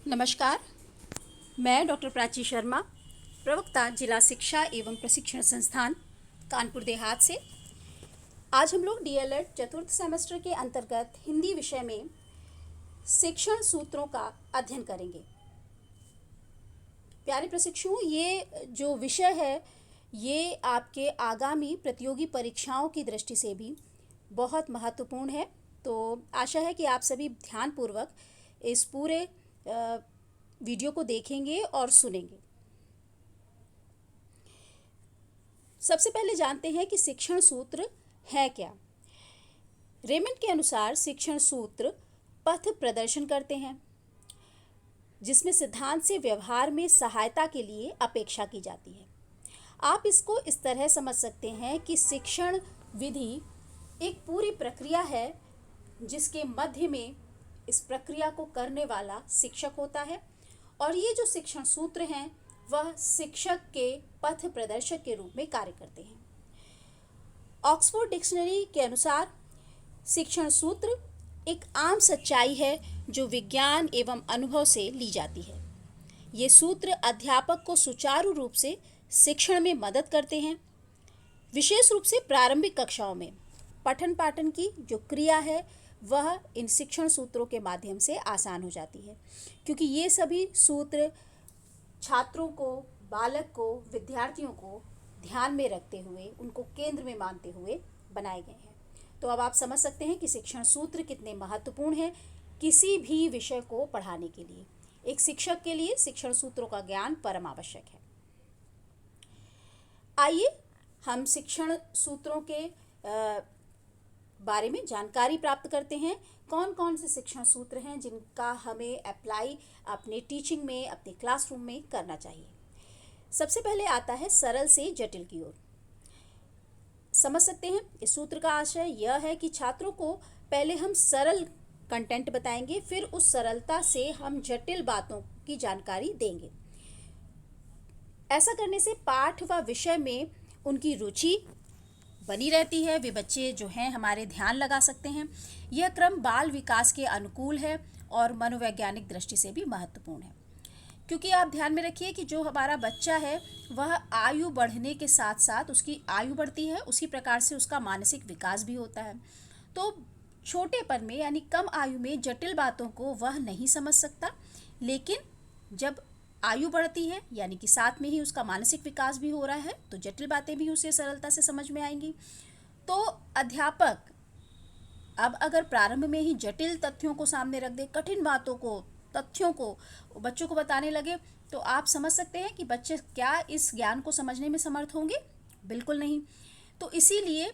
नमस्कार। मैं डॉक्टर प्राची शर्मा, प्रवक्ता जिला शिक्षा एवं प्रशिक्षण संस्थान कानपुर देहात से। आज हम लोग डीएलएड चतुर्थ सेमेस्टर के अंतर्गत हिंदी विषय में शिक्षण सूत्रों का अध्ययन करेंगे। प्यारे प्रशिक्षुओं, ये जो विषय है ये आपके आगामी प्रतियोगी परीक्षाओं की दृष्टि से भी बहुत महत्वपूर्ण है। तो आशा है कि आप सभी ध्यानपूर्वक इस पूरे वीडियो को देखेंगे और सुनेंगे। सबसे पहले जानते हैं कि शिक्षण सूत्र है क्या। रेमंड के अनुसार शिक्षण सूत्र पथ प्रदर्शन करते हैं जिसमें सिद्धांत से व्यवहार में सहायता के लिए अपेक्षा की जाती है। आप इसको इस तरह समझ सकते हैं कि शिक्षण विधि एक पूरी प्रक्रिया है जिसके मध्य में इस प्रक्रिया को करने वाला शिक्षक होता है, और ये जो शिक्षण सूत्र हैं वह शिक्षक के पथ प्रदर्शक के रूप में कार्य करते हैं। ऑक्सफोर्ड डिक्शनरी के अनुसार शिक्षण सूत्र एक आम सच्चाई है जो विज्ञान एवं अनुभव से ली जाती है। ये सूत्र अध्यापक को सुचारू रूप से शिक्षण में मदद करते हैं। विशेष रूप से प्रारंभिक कक्षाओं में पठन पाठन की जो क्रिया है वह इन शिक्षण सूत्रों के माध्यम से आसान हो जाती है, क्योंकि ये सभी सूत्र छात्रों को, बालक को, विद्यार्थियों को ध्यान में रखते हुए, उनको केंद्र में मानते हुए बनाए गए हैं। तो अब आप समझ सकते हैं कि शिक्षण सूत्र कितने महत्वपूर्ण हैं किसी भी विषय को पढ़ाने के लिए। एक शिक्षक के लिए शिक्षण सूत्रों का ज्ञान परम आवश्यक है। आइए हम शिक्षण सूत्रों के बारे में जानकारी प्राप्त करते हैं। कौन कौन से शिक्षण सूत्र हैं जिनका हमें अप्लाई अपने टीचिंग में, अपने क्लासरूम में करना चाहिए। सबसे पहले आता है सरल से जटिल की ओर। समझ सकते हैं इस सूत्र का आशय यह है कि छात्रों को पहले हम सरल कंटेंट बताएंगे, फिर उस सरलता से हम जटिल बातों की जानकारी देंगे। ऐसा करने से पाठ व विषय में उनकी रुचि बनी रहती है, वे बच्चे जो हैं हमारे ध्यान लगा सकते हैं। यह क्रम बाल विकास के अनुकूल है और मनोवैज्ञानिक दृष्टि से भी महत्वपूर्ण है, क्योंकि आप ध्यान में रखिए कि जो हमारा बच्चा है वह आयु बढ़ने के साथ साथ उसकी आयु बढ़ती है, उसी प्रकार से उसका मानसिक विकास भी होता है। तो छोटेपन में यानी कम आयु में जटिल बातों को वह नहीं समझ सकता, लेकिन जब आयु बढ़ती है यानी कि साथ में ही उसका मानसिक विकास भी हो रहा है तो जटिल बातें भी उसे सरलता से समझ में आएंगी। तो अध्यापक अब अगर प्रारंभ में ही जटिल तथ्यों को सामने रख दे, कठिन बातों को, तथ्यों को बच्चों को बताने लगे, तो आप समझ सकते हैं कि बच्चे क्या इस ज्ञान को समझने में समर्थ होंगे? बिल्कुल नहीं। तो इसीलिए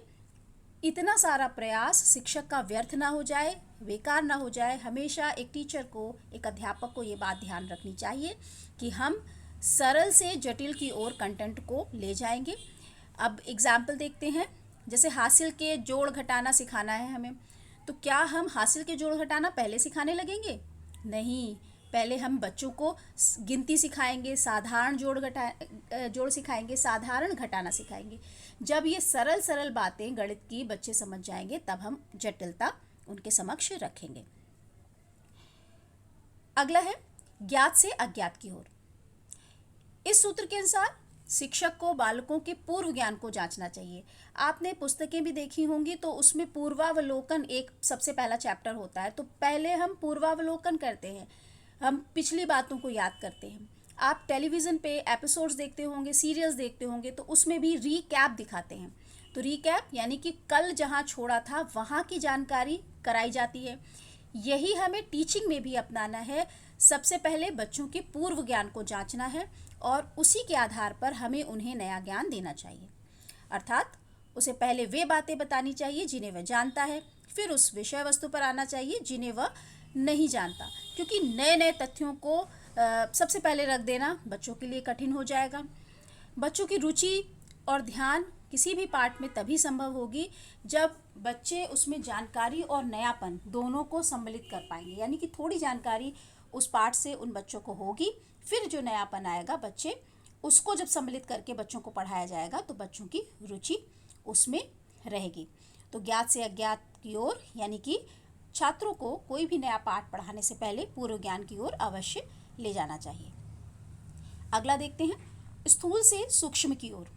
इतना सारा प्रयास शिक्षक का व्यर्थ ना हो जाए, बेकार ना हो जाए। हमेशा एक टीचर को, एक अध्यापक को ये बात ध्यान रखनी चाहिए कि हम सरल से जटिल की ओर कंटेंट को ले जाएंगे। अब एग्जाम्पल देखते हैं। जैसे हासिल के जोड़ घटाना सिखाना है हमें, तो क्या हम हासिल के जोड़ घटाना पहले सिखाने लगेंगे? नहीं, पहले हम बच्चों को गिनती सिखाएंगे, साधारण जोड़ सिखाएंगे, साधारण घटाना सिखाएंगे। जब ये सरल सरल बातें गणित की बच्चे समझ जाएंगे तब हम जटिलता उनके समक्ष रखेंगे। अगला है ज्ञात से अज्ञात की ओर। इस सूत्र के अनुसार शिक्षक को बालकों के पूर्व ज्ञान को जांचना चाहिए। आपने पुस्तकें भी देखी होंगी तो उसमें पूर्वावलोकन एक सबसे पहला चैप्टर होता है। तो पहले हम पूर्वावलोकन करते हैं, हम पिछली बातों को याद करते हैं। आप टेलीविज़न पे एपिसोड्स देखते होंगे, सीरियल्स देखते होंगे, तो उसमें भी रीकैप दिखाते हैं। तो रीकैप यानी कि कल जहाँ छोड़ा था वहाँ की जानकारी कराई जाती है। यही हमें टीचिंग में भी अपनाना है। सबसे पहले बच्चों के पूर्व ज्ञान को जांचना है और उसी के आधार पर हमें उन्हें नया ज्ञान देना चाहिए। अर्थात उसे पहले वे बातें बतानी चाहिए जिन्हें वह जानता है, फिर उस विषय वस्तु पर आना चाहिए जिन्हें वह नहीं जानता, क्योंकि नए नए तथ्यों को सबसे पहले रख देना बच्चों के लिए कठिन हो जाएगा। बच्चों की रुचि और ध्यान किसी भी पाठ में तभी संभव होगी जब बच्चे उसमें जानकारी और नयापन दोनों को सम्मिलित कर पाएंगे। यानी कि थोड़ी जानकारी उस पाठ से उन बच्चों को होगी, फिर जो नयापन आएगा बच्चे उसको जब सम्मिलित करके बच्चों को पढ़ाया जाएगा तो बच्चों की रुचि उसमें रहेगी। तो ज्ञात से अज्ञात की ओर यानी कि छात्रों को कोई भी नया पाठ पढ़ाने से पहले पूर्व ज्ञान की ओर अवश्य ले जाना चाहिए। अगला देखते हैं, स्थूल से सूक्ष्म की ओर।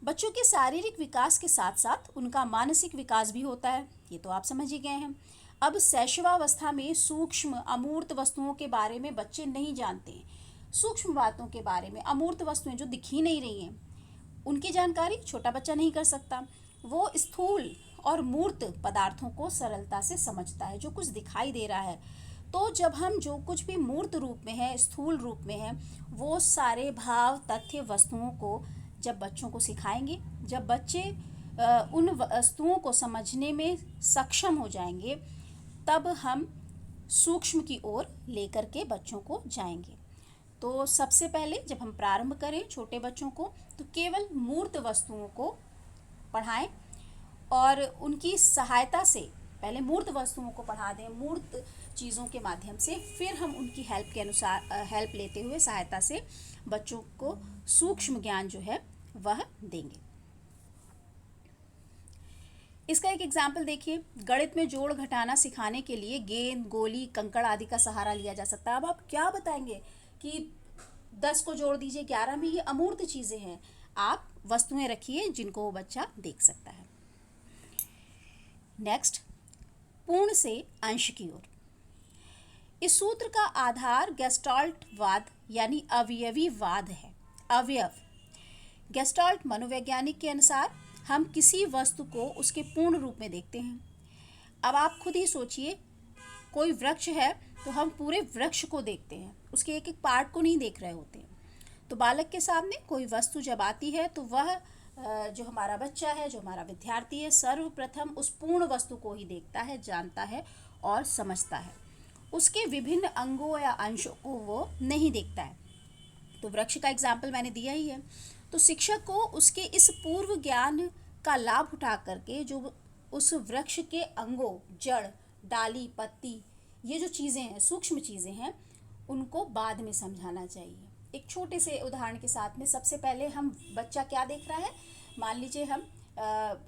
बच्चों के शारीरिक विकास के साथ साथ उनका मानसिक विकास भी होता है, ये तो आप समझ ही गए हैं। अब शैशवावस्था में सूक्ष्म अमूर्त वस्तुओं के बारे में बच्चे नहीं जानते हैं। सूक्ष्म बातों के बारे में, अमूर्त वस्तुएं जो दिख ही नहीं रही हैं, उनकी जानकारी छोटा बच्चा नहीं कर सकता। वो स्थूल और मूर्त पदार्थों को सरलता से समझता है, जो कुछ दिखाई दे रहा है। तो जब हम जो कुछ भी मूर्त रूप में है, स्थूल रूप में है, वो सारे भाव, तथ्य, वस्तुओं को जब बच्चों को सिखाएंगे, जब बच्चे उन वस्तुओं को समझने में सक्षम हो जाएंगे, तब हम सूक्ष्म की ओर लेकर के बच्चों को जाएंगे। तो सबसे पहले जब हम प्रारंभ करें छोटे बच्चों को, तो केवल मूर्त वस्तुओं को पढ़ाएं और उनकी सहायता से पहले मूर्त वस्तुओं को पढ़ा दें, मूर्त चीज़ों के माध्यम से, फिर हम उनकी हेल्प के अनुसार हेल्प लेते हुए, सहायता से बच्चों को सूक्ष्म ज्ञान जो है वह देंगे। इसका एक एग्जाम्पल देखिए, गणित में जोड़ घटाना सिखाने के लिए गेंद, गोली, कंकड़ आदि का सहारा लिया जा सकता है। अब आप क्या बताएंगे कि 10 को जोड़ दीजिए 11 में, ये अमूर्त चीज़ें हैं। आप वस्तुएं रखिए जिनको वो बच्चा देख सकता है। नेक्स्ट, पूर्ण से अंश की ओर। इस सूत्र का आधार गेस्टाल्टवाद यानी अवयवीवाद है। अवयव, गेस्टाल्ट मनोवैज्ञानिक के अनुसार हम किसी वस्तु को उसके पूर्ण रूप में देखते हैं। अब आप खुद ही सोचिए, कोई वृक्ष है तो हम पूरे वृक्ष को देखते हैं, उसके एक एक पार्ट को नहीं देख रहे होते हैं। तो बालक के सामने कोई वस्तु जब आती है तो वह जो हमारा बच्चा है, जो हमारा विद्यार्थी है, सर्वप्रथम उस पूर्ण वस्तु को ही देखता है, जानता है और समझता है। उसके विभिन्न अंगों या अंशों को वो नहीं देखता है। तो वृक्ष का एग्जाम्पल मैंने दिया ही है। तो शिक्षक को उसके इस पूर्व ज्ञान का लाभ उठा करके जो उस वृक्ष के अंगों, जड़, डाली, पत्ती, ये जो चीज़ें हैं, सूक्ष्म चीज़ें हैं, उनको बाद में समझाना चाहिए। एक छोटे से उदाहरण के साथ में, सबसे पहले हम बच्चा क्या देख रहा है, मान लीजिए हम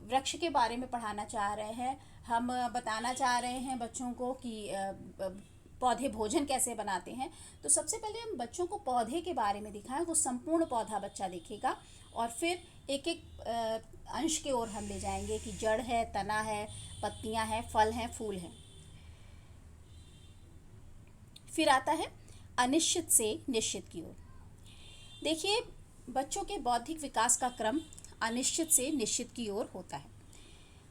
वृक्ष के बारे में पढ़ाना चाह रहे हैं, हम बताना चाह रहे हैं बच्चों को कि पौधे भोजन कैसे बनाते हैं। तो सबसे पहले हम बच्चों को पौधे के बारे में दिखाएं, वो संपूर्ण पौधा बच्चा देखेगा और फिर एक एक अंश के ओर हम ले जाएंगे कि जड़ है, तना है, पत्तियां हैं, फल हैं, फूल हैं। फिर आता है अनिश्चित से निश्चित की ओर। देखिए, बच्चों के बौद्धिक विकास का क्रम अनिश्चित से निश्चित की ओर होता है।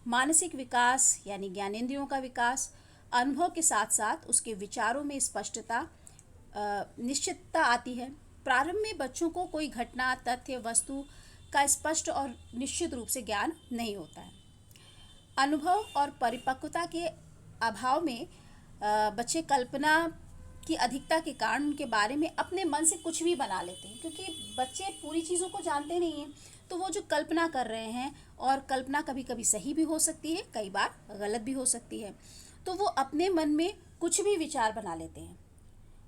मानसिक विकास यानी ज्ञानेंद्रियों का विकास, अनुभव के साथ साथ उसके विचारों में स्पष्टता, निश्चितता आती है। प्रारंभ में बच्चों को कोई घटना, तथ्य, वस्तु का स्पष्ट और निश्चित रूप से ज्ञान नहीं होता है। अनुभव और परिपक्वता के अभाव में बच्चे कल्पना की अधिकता के कारण उनके बारे में अपने मन से कुछ भी बना लेते हैं, क्योंकि बच्चे पूरी चीज़ों को जानते नहीं हैं। तो वो जो कल्पना कर रहे हैं, और कल्पना कभी कभी सही भी हो सकती है, कई बार गलत भी हो सकती है, तो वो अपने मन में कुछ भी विचार बना लेते हैं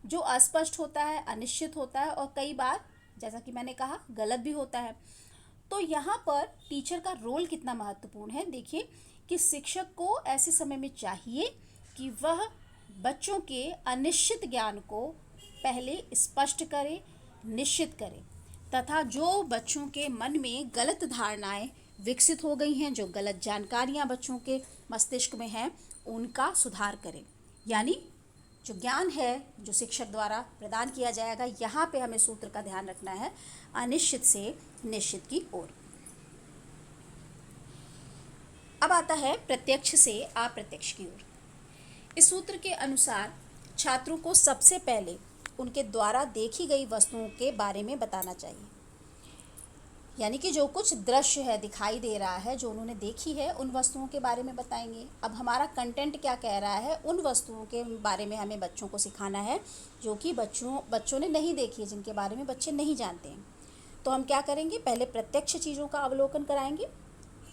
जो अस्पष्ट होता है, अनिश्चित होता है और कई बार, जैसा कि मैंने कहा, गलत भी होता है। तो यहाँ पर टीचर का रोल कितना महत्वपूर्ण है। देखिए कि शिक्षक को ऐसे समय में चाहिए कि वह बच्चों के अनिश्चित ज्ञान को पहले स्पष्ट करे, निश्चित करे, तथा जो बच्चों के मन में गलत धारणाएं विकसित हो गई हैं, जो गलत जानकारियां बच्चों के मस्तिष्क में हैं, उनका सुधार करें। यानी जो ज्ञान है जो शिक्षक द्वारा प्रदान किया जाएगा, यहाँ पे हमें सूत्र का ध्यान रखना है, अनिश्चित से निश्चित की ओर। अब आता है प्रत्यक्ष से अप्रत्यक्ष की ओर। इस सूत्र के अनुसार छात्रों को सबसे पहले उनके द्वारा देखी गई वस्तुओं के बारे में बताना चाहिए। यानी कि जो कुछ दृश्य है, दिखाई दे रहा है, जो उन्होंने देखी है, उन वस्तुओं के बारे में बताएंगे। अब हमारा कंटेंट क्या कह रहा है, उन वस्तुओं के बारे में हमें बच्चों को सिखाना है जो कि बच्चों ने नहीं देखी है, जिनके बारे में बच्चे नहीं जानते हैं। तो हम क्या करेंगे, पहले प्रत्यक्ष चीज़ों का अवलोकन कराएंगे,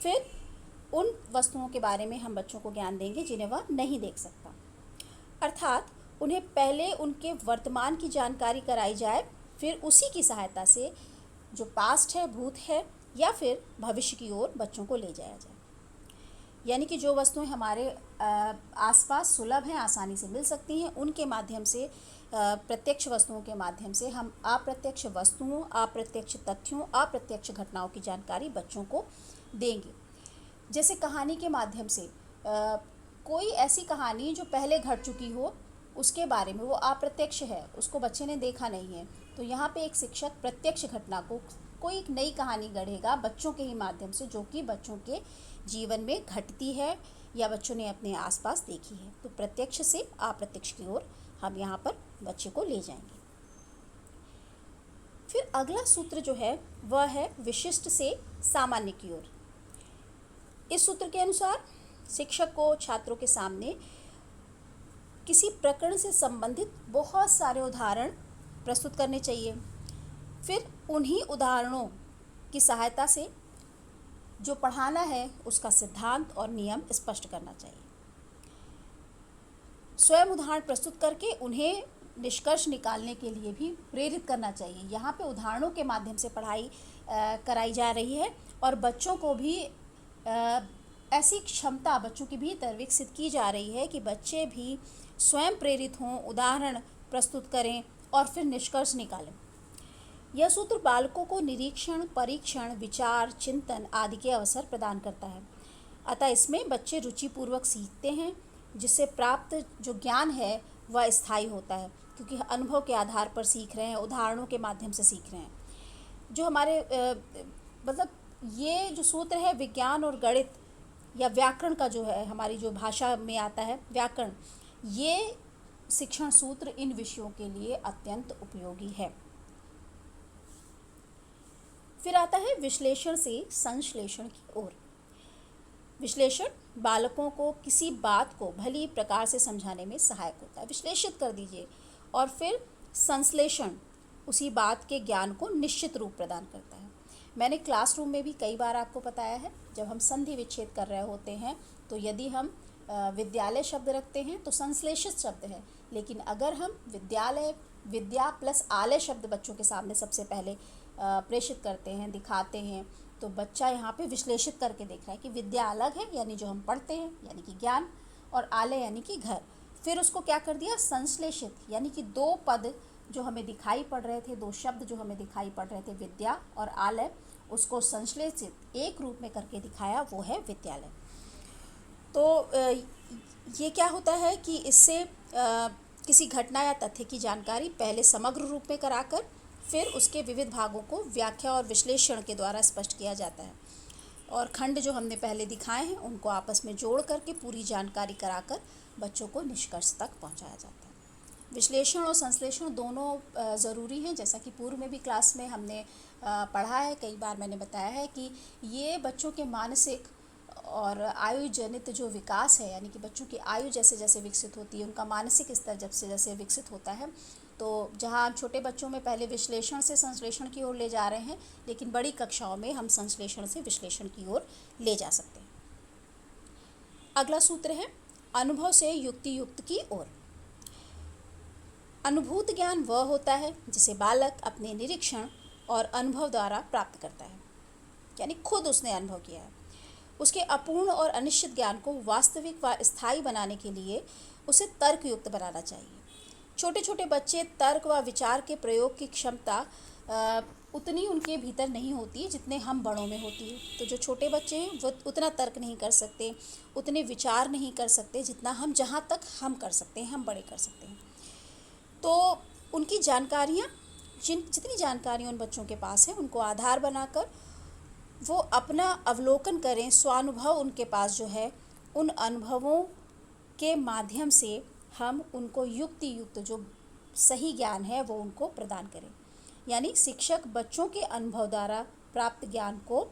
फिर उन वस्तुओं के बारे में हम बच्चों को ज्ञान देंगे जिन्हें वह नहीं देख सकता। अर्थात उन्हें पहले उनके वर्तमान की जानकारी कराई जाए, फिर उसी की सहायता से जो पास्ट है, भूत है या फिर भविष्य की ओर बच्चों को ले जाया जाए। यानी कि जो वस्तुएं हमारे आसपास सुलभ हैं, आसानी से मिल सकती हैं, उनके माध्यम से, प्रत्यक्ष वस्तुओं के माध्यम से हम अप्रत्यक्ष वस्तुओं, अप्रत्यक्ष तथ्यों, अप्रत्यक्ष घटनाओं की जानकारी बच्चों को देंगे। जैसे कहानी के माध्यम से कोई ऐसी कहानी जो पहले घट चुकी हो, उसके बारे में, वो अप्रत्यक्ष है, उसको बच्चे ने देखा नहीं है, तो यहाँ पे एक शिक्षक प्रत्यक्ष घटना को, कोई एक नई कहानी गढ़ेगा बच्चों के ही माध्यम से, जो कि बच्चों के जीवन में घटती है या बच्चों ने अपने आसपास देखी है। तो प्रत्यक्ष से अप्रत्यक्ष की ओर हम यहाँ पर बच्चे को ले जाएंगे। फिर अगला सूत्र जो है वह है विशिष्ट से सामान्य की ओर। इस सूत्र के अनुसार शिक्षक को छात्रों के सामने किसी प्रकरण से संबंधित बहुत सारे उदाहरण प्रस्तुत करने चाहिए। फिर उन्हीं उदाहरणों की सहायता से जो पढ़ाना है उसका सिद्धांत और नियम स्पष्ट करना चाहिए। स्वयं उदाहरण प्रस्तुत करके उन्हें निष्कर्ष निकालने के लिए भी प्रेरित करना चाहिए। यहाँ पे उदाहरणों के माध्यम से पढ़ाई कराई जा रही है और बच्चों को भी ऐसी क्षमता बच्चों के भीतर विकसित की जा रही है कि बच्चे भी स्वयं प्रेरित हों, उदाहरण प्रस्तुत करें और फिर निष्कर्ष निकालें। यह सूत्र बालकों को निरीक्षण, परीक्षण, विचार, चिंतन आदि के अवसर प्रदान करता है। अतः इसमें बच्चे रुचिपूर्वक सीखते हैं, जिससे प्राप्त जो ज्ञान है वह स्थायी होता है, क्योंकि अनुभव के आधार पर सीख रहे हैं, उदाहरणों के माध्यम से सीख रहे हैं। जो हमारे मतलब ये जो सूत्र है विज्ञान और गणित या व्याकरण का जो है, हमारी जो भाषा में आता है व्याकरण, ये शिक्षण सूत्र इन विषयों के लिए अत्यंत उपयोगी है। फिर आता है विश्लेषण से संश्लेषण की ओर। विश्लेषण बालकों को किसी बात को भली प्रकार से समझाने में सहायक होता है। विश्लेषित कर दीजिए और फिर संश्लेषण उसी बात के ज्ञान को निश्चित रूप प्रदान करता है। मैंने क्लासरूम में भी कई बार आपको बताया है, जब हम संधि विच्छेद कर रहे होते हैं तो यदि हम विद्यालय शब्द रखते हैं तो संश्लेषित शब्द है, लेकिन अगर हम विद्यालय, विद्या प्लस आलय शब्द बच्चों के सामने सबसे पहले प्रेषित करते हैं, दिखाते हैं, तो बच्चा यहाँ पे विश्लेषित करके देख रहा है कि विद्या अलग है, यानी जो हम पढ़ते हैं, यानी कि ज्ञान, और आलय यानी कि घर। फिर उसको क्या कर दिया, संश्लेषित, यानी कि दो पद जो हमें दिखाई पड़ रहे थे, दो शब्द जो हमें दिखाई पड़ रहे थे, विद्या और आलय, उसको संश्लेषित एक रूप में करके दिखाया, वो है विद्यालय। तो ये क्या होता है कि इससे किसी घटना या तथ्य की जानकारी पहले समग्र रूप में कराकर फिर उसके विविध भागों को व्याख्या और विश्लेषण के द्वारा स्पष्ट किया जाता है, और खंड जो हमने पहले दिखाए हैं उनको आपस में जोड़ करके पूरी जानकारी कराकर बच्चों को निष्कर्ष तक पहुंचाया जाता है। विश्लेषण और संश्लेषण दोनों ज़रूरी हैं, जैसा कि पूर्व में भी क्लास में हमने पढ़ा है, कई बार मैंने बताया है कि ये बच्चों के मानसिक और आयु जनित जो विकास है, यानी कि बच्चों की आयु जैसे जैसे विकसित होती है, उनका मानसिक स्तर जब से जैसे विकसित होता है, तो जहाँ हम छोटे बच्चों में पहले विश्लेषण से संश्लेषण की ओर ले जा रहे हैं, लेकिन बड़ी कक्षाओं में हम संश्लेषण से विश्लेषण की ओर ले जा सकते हैं। अगला सूत्र है अनुभव से युक्ति युक्त की ओर। अनुभूत ज्ञान वह होता है जिसे बालक अपने निरीक्षण और अनुभव द्वारा प्राप्त करता है, यानी खुद उसने अनुभव किया है। उसके अपूर्ण और अनिश्चित ज्ञान को वास्तविक व स्थायी बनाने के लिए उसे तर्कयुक्त बनाना चाहिए। छोटे छोटे बच्चे तर्क व विचार के प्रयोग की क्षमता उतनी उनके भीतर नहीं होती जितने हम बड़ों में होती है। तो जो छोटे बच्चे हैं वो उतना तर्क नहीं कर सकते, उतने विचार नहीं कर सकते जितना हम, जहाँ तक हम कर सकते हैं, हम बड़े कर सकते हैं। तो उनकी जानकारियाँ, जितनी जानकारियाँ उन बच्चों के पास है, उनको आधार बनाकर वो अपना अवलोकन करें, स्वानुभव उनके पास जो है, उन अनुभवों के माध्यम से हम उनको युक्ति युक्त जो सही ज्ञान है वो उनको प्रदान करें। यानी शिक्षक बच्चों के अनुभव द्वारा प्राप्त ज्ञान को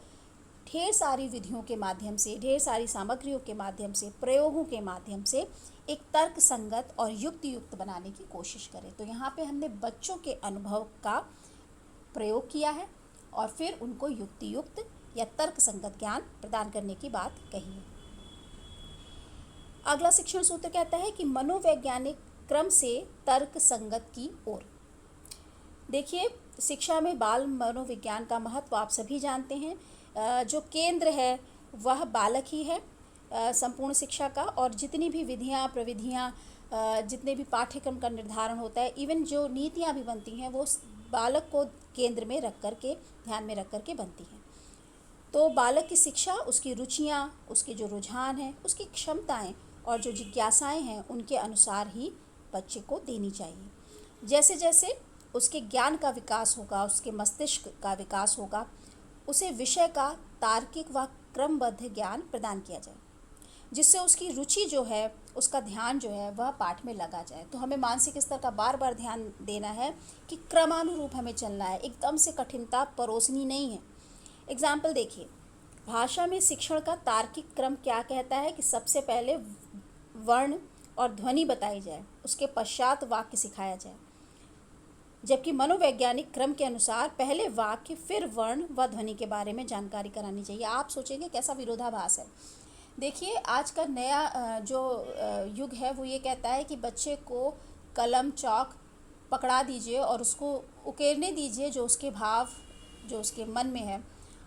ढेर सारी विधियों के माध्यम से, ढेर सारी सामग्रियों के माध्यम से, प्रयोगों के माध्यम से एक तर्क संगत और युक्ति युक्त बनाने की कोशिश करें। तो यहाँ पे हमने बच्चों के अनुभव का प्रयोग किया है और फिर उनको युक्ति युक्त या तर्क संगत ज्ञान प्रदान करने की बात कही है। अगला शिक्षण सूत्र कहता है कि मनोवैज्ञानिक क्रम से तर्क संगत की ओर। देखिए, शिक्षा में बाल मनोविज्ञान का महत्व आप सभी जानते हैं। जो केंद्र है वह बालक ही है, संपूर्ण शिक्षा का, और जितनी भी विधियाँ प्रविधियाँ जितने भी पाठ्यक्रम का निर्धारण होता है, इवन जो नीतियाँ भी बनती हैं वो बालक को केंद्र में रख कर के, ध्यान में रख कर के बनती हैं। तो बालक की शिक्षा उसकी रुचियाँ, उसके जो रुझान हैं, उसकी क्षमताएं और जो जिज्ञासाएं हैं उनके अनुसार ही बच्चे को देनी चाहिए। जैसे जैसे उसके ज्ञान का विकास होगा, उसके मस्तिष्क का विकास होगा, उसे विषय का तार्किक व क्रमबद्ध ज्ञान प्रदान किया जाए, जिससे उसकी रुचि जो है, उसका ध्यान जो है वह पाठ में लगा जाए। तो हमें मानसिक स्तर का बार बार ध्यान देना है कि क्रमानुरूप हमें चलना है, एकदम से कठिनता परोसनी नहीं है। एग्जाम्पल देखिए, भाषा में शिक्षण का तार्किक क्रम क्या कहता है कि सबसे पहले वर्ण और ध्वनि बताई जाए, उसके पश्चात वाक्य सिखाया जाए, जबकि मनोवैज्ञानिक क्रम के अनुसार पहले वाक्य फिर वर्ण व ध्वनि के बारे में जानकारी करानी चाहिए। आप सोचेंगे कैसा विरोधाभास है। देखिए, आज का नया जो युग है वो ये कहता है कि बच्चे को कलम चौक पकड़ा दीजिए और उसको उकेरने दीजिए जो उसके भाव, जो उसके मन में है,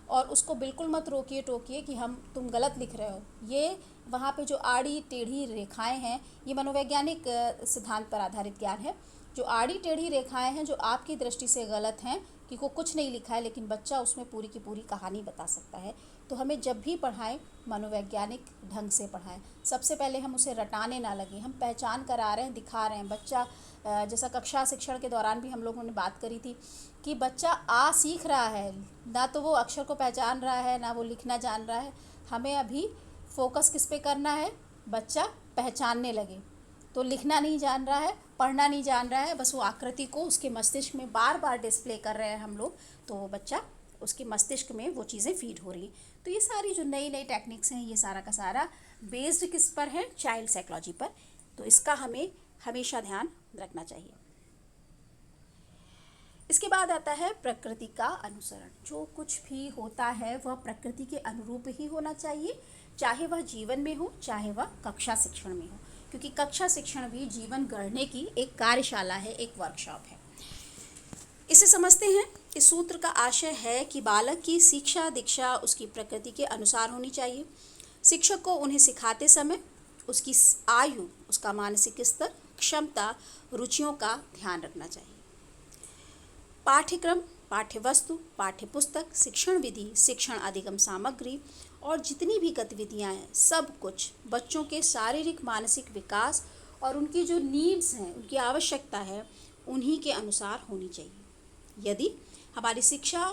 और उसको बिल्कुल मत रोकिए टोकिए कि तुम गलत लिख रहे हो। ये वहाँ पे जो आड़ी टेढ़ी रेखाएं हैं, ये मनोवैज्ञानिक सिद्धांत पर आधारित ज्ञान है। जो आड़ी टेढ़ी रेखाएं हैं जो आपकी दृष्टि से गलत हैं, कि को कुछ नहीं लिखा है, लेकिन बच्चा उसमें पूरी की पूरी कहानी बता सकता है। तो हमें जब भी पढ़ाएं मनोवैज्ञानिक ढंग से पढ़ाएं। सबसे पहले हम उसे रटाने ना लगे, हम पहचान करा रहे हैं, दिखा रहे हैं। बच्चा जैसा कक्षा शिक्षण के दौरान भी हम लोगों ने बात करी थी कि बच्चा सीख रहा है, ना तो वो अक्षर को पहचान रहा है, ना वो लिखना जान रहा है। हमें अभी फोकस किस पे करना है, बच्चा पहचानने लगे। तो लिखना नहीं जान रहा है, पढ़ना नहीं जान रहा है, बस वो आकृति को उसके मस्तिष्क में बार बार डिस्प्ले कर रहे हैं हम लोग, तो वो बच्चा, उसके मस्तिष्क में वो चीज़ें फीड हो रही हैं। तो ये सारी जो नई नई टेक्निक्स हैं, ये सारा का सारा बेस्ड किस पर है, चाइल्ड साइकोलॉजी पर। तो इसका हमें हमेशा ध्यान रखना चाहिए। इसके बाद आता है प्रकृति का अनुसरण। जो कुछ भी होता है वह प्रकृति के अनुरूप ही होना चाहिए, चाहे वह जीवन में हो, चाहे वह कक्षा शिक्षण में हो, क्योंकि कक्षा शिक्षण भी जीवन गढ़ने की एक कार्यशाला है, एक वर्कशॉप है। इसे समझते हैं। इस सूत्र का आशय है कि बालक की शिक्षा दीक्षा उसकी प्रकृति के अनुसार होनी चाहिए। शिक्षक को उन्हें सिखाते समय उसकी आयु, उसका मानसिक स्तर, क्षमता, रुचियों का ध्यान रखना चाहिए। पाठ्यक्रम, पाठ्यवस्तु, पाठ्यपुस्तक, शिक्षण विधि, शिक्षण अधिगम सामग्री और जितनी भी गतिविधियां हैं, सब कुछ बच्चों के शारीरिक मानसिक विकास और उनकी जो नीड्स हैं, उनकी आवश्यकता है, उन्हीं के अनुसार होनी चाहिए। यदि हमारी शिक्षा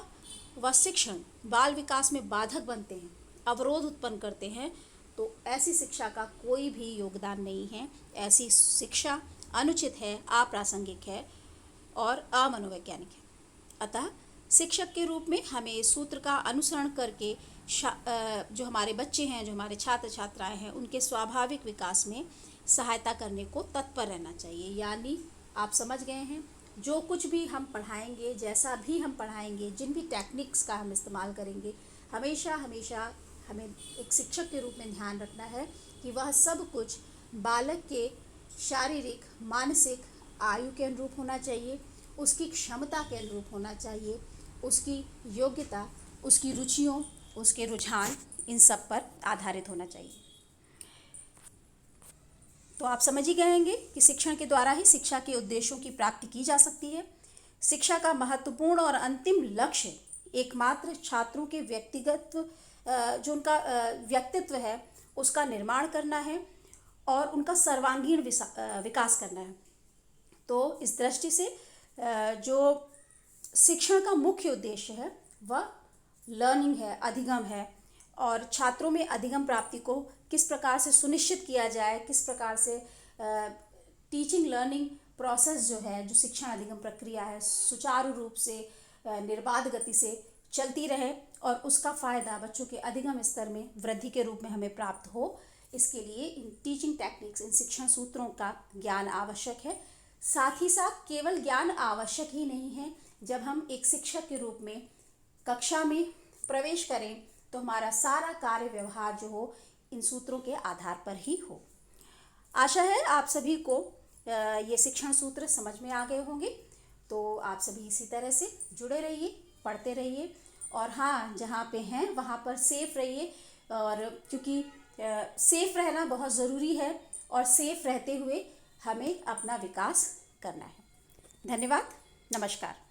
व शिक्षण बाल विकास में बाधक बनते हैं, अवरोध उत्पन्न करते हैं, तो ऐसी शिक्षा का कोई भी योगदान नहीं है। ऐसी शिक्षा अनुचित है, अप्रासंगिक है और अमनोवैज्ञानिक है। अतः शिक्षक के रूप में हमें इस सूत्र का अनुसरण करके जो हमारे बच्चे हैं, जो हमारे छात्र छात्राएं हैं, उनके स्वाभाविक विकास में सहायता करने को तत्पर रहना चाहिए। यानी आप समझ गए हैं, जो कुछ भी हम पढ़ाएंगे, जैसा भी हम पढ़ाएंगे, जिन भी टेक्निक्स का हम इस्तेमाल करेंगे, हमेशा हमेशा हमें एक शिक्षक के रूप में ध्यान रखना है कि वह सब कुछ बालक के शारीरिक मानसिक आयु के अनुरूप होना चाहिए, उसकी क्षमता के अनुरूप होना चाहिए, उसकी योग्यता, उसकी रुचियों, उसके रुझान, इन सब पर आधारित होना चाहिए। तो आप समझ ही गए होंगे कि शिक्षण के द्वारा ही शिक्षा के उद्देश्यों की प्राप्ति की जा सकती है। शिक्षा का महत्वपूर्ण और अंतिम लक्ष्य एकमात्र छात्रों के व्यक्तिगत जो उनका व्यक्तित्व है उसका निर्माण करना है और उनका सर्वांगीण विकास करना है। तो इस दृष्टि से जो शिक्षण का मुख्य उद्देश्य है वह लर्निंग है, अधिगम है, और छात्रों में अधिगम प्राप्ति को किस प्रकार से सुनिश्चित किया जाए, किस प्रकार से टीचिंग लर्निंग प्रोसेस जो है, जो शिक्षण अधिगम प्रक्रिया है, सुचारू रूप से निर्बाध गति से चलती रहे और उसका फ़ायदा बच्चों के अधिगम स्तर में वृद्धि के रूप में हमें प्राप्त हो। इसके लिए इन टीचिंग टेक्निक्स, इन शिक्षण सूत्रों का ज्ञान आवश्यक है। साथ ही साथ केवल ज्ञान आवश्यक ही नहीं है, जब हम एक शिक्षक के रूप में कक्षा में प्रवेश करें तो हमारा सारा कार्य व्यवहार जो हो इन सूत्रों के आधार पर ही हो। आशा है आप सभी को ये शिक्षण सूत्र समझ में आ गए होंगे। तो आप सभी इसी तरह से जुड़े रहिए, पढ़ते रहिए, और हाँ, जहाँ पे हैं वहाँ पर सेफ रहिए। और क्योंकि सेफ रहना बहुत ज़रूरी है और सेफ रहते हुए हमें अपना विकास करना है। धन्यवाद। नमस्कार।